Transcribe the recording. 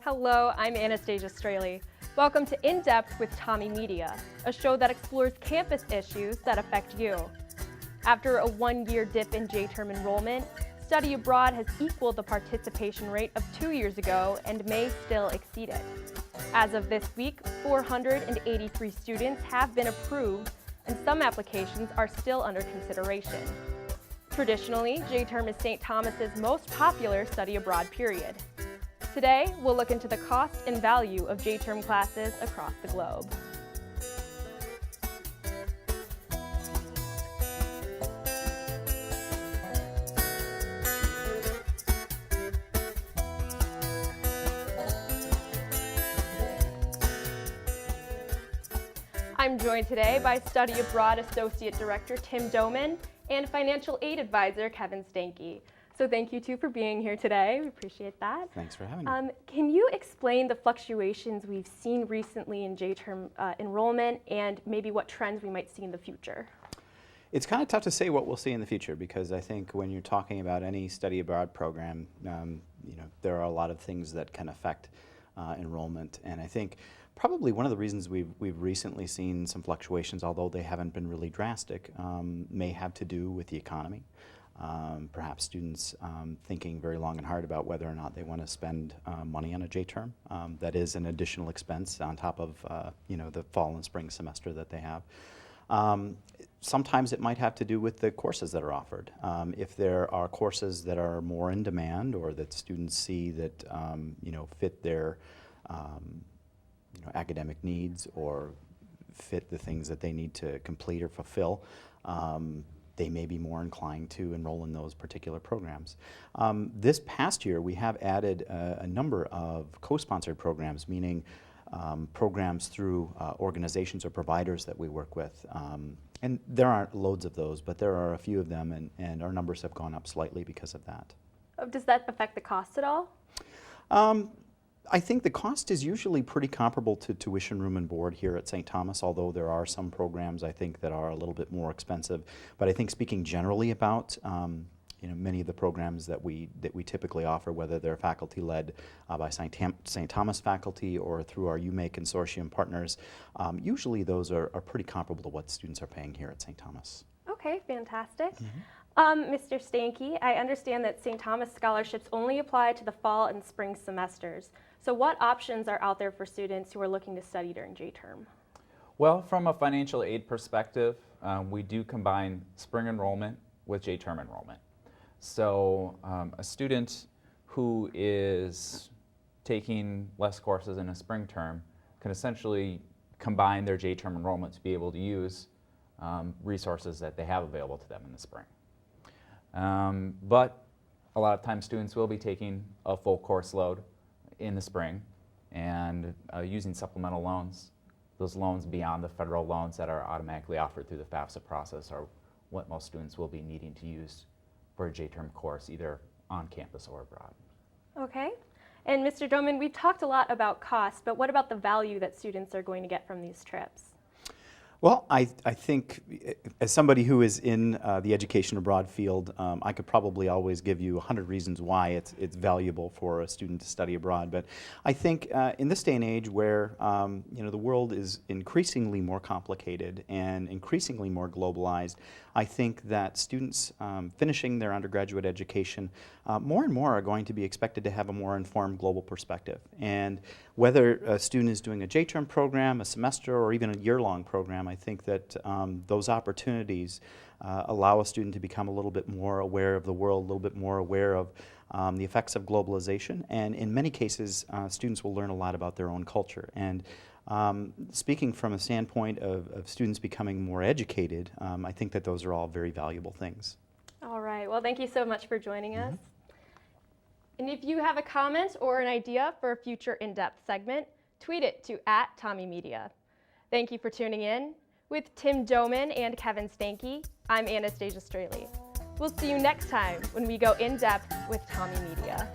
Hello, I'm Anastasia Straley. Welcome to In Depth with Tommy Media, a show that explores campus issues that affect you. After a one-year dip in J-term enrollment, study abroad has equaled the participation rate of 2 years ago and may still exceed it. As of this week, 483 students have been approved, and some applications are still under consideration. Traditionally, J-term is St. Thomas's most popular study abroad period. Today, we'll look into the cost and value of J-term classes across the globe. I'm joined today by Study Abroad Associate Director Tim Dohmen and Financial Aid Advisor Kevin Stanke. So thank you two for being here today. We appreciate that. Thanks for having me. Can you explain the fluctuations we've seen recently in J-term enrollment and maybe what trends we might see in the future? It's kind of tough to say what we'll see in the future because I think when you're talking about any study abroad program, there are a lot of things that can affect enrollment, and I think probably one of the reasons we've recently seen some fluctuations, although they haven't been really drastic, may have to do with the economy. Perhaps students thinking very long and hard about whether or not they want to spend money on a J-term. That is an additional expense on top of the fall and spring semester that they have. Sometimes it might have to do with the courses that are offered. If there are courses that are more in demand or that students see that fit their academic needs or fit the things that they need to complete or fulfill, they may be more inclined to enroll in those particular programs. This past year, we have added a number of co-sponsored programs, meaning programs through organizations or providers that we work with. And there aren't loads of those, but there are a few of them, and our numbers have gone up slightly because of that. Does that affect the cost at all? I think the cost is usually pretty comparable to tuition, room, and board here at St. Thomas, although there are some programs I think that are a little bit more expensive. But I think speaking generally about many of the programs that we typically offer, whether they're faculty-led by St. Thomas faculty or through our UMA consortium partners, usually those are pretty comparable to what students are paying here at St. Thomas. Okay, fantastic. Mr. Stanke, I understand that St. Thomas scholarships only apply to the fall and spring semesters. So what options are out there for students who are looking to study during J-term? Well, from a financial aid perspective, we do combine spring enrollment with J-term enrollment. So a student who is taking less courses in a spring term can essentially combine their J-term enrollment to be able to use resources that they have available to them in the spring. But a lot of times students will be taking a full course load in the spring and using supplemental loans. Those loans beyond the federal loans that are automatically offered through the FAFSA process are what most students will be needing to use for a J-term course, either on campus or abroad. Okay. And Mr. Dohmen, we've talked a lot about cost, but what about the value that students are going to get from these trips? Well, I think as somebody who is in the education abroad field, I could probably always give you 100 reasons why it's valuable for a student to study abroad. But I think in this day and age where the world is increasingly more complicated and increasingly more globalized, I think that students finishing their undergraduate education more and more are going to be expected to have a more informed global perspective. And whether a student is doing a J-term program, a semester, or even a year-long program, I think that those opportunities allow a student to become a little bit more aware of the world, a little bit more aware of the effects of globalization, and in many cases, students will learn a lot about their own culture. And speaking from a standpoint of students becoming more educated, I think that those are all very valuable things. All right. Well, thank you so much for joining us. And if you have a comment or an idea for a future in-depth segment, tweet it to @TommyMedia. Thank you for tuning in. With Tim Dohmen and Kevin Stanke, I'm Anastasia Straley. We'll see you next time when we go in-depth with Tommy Media.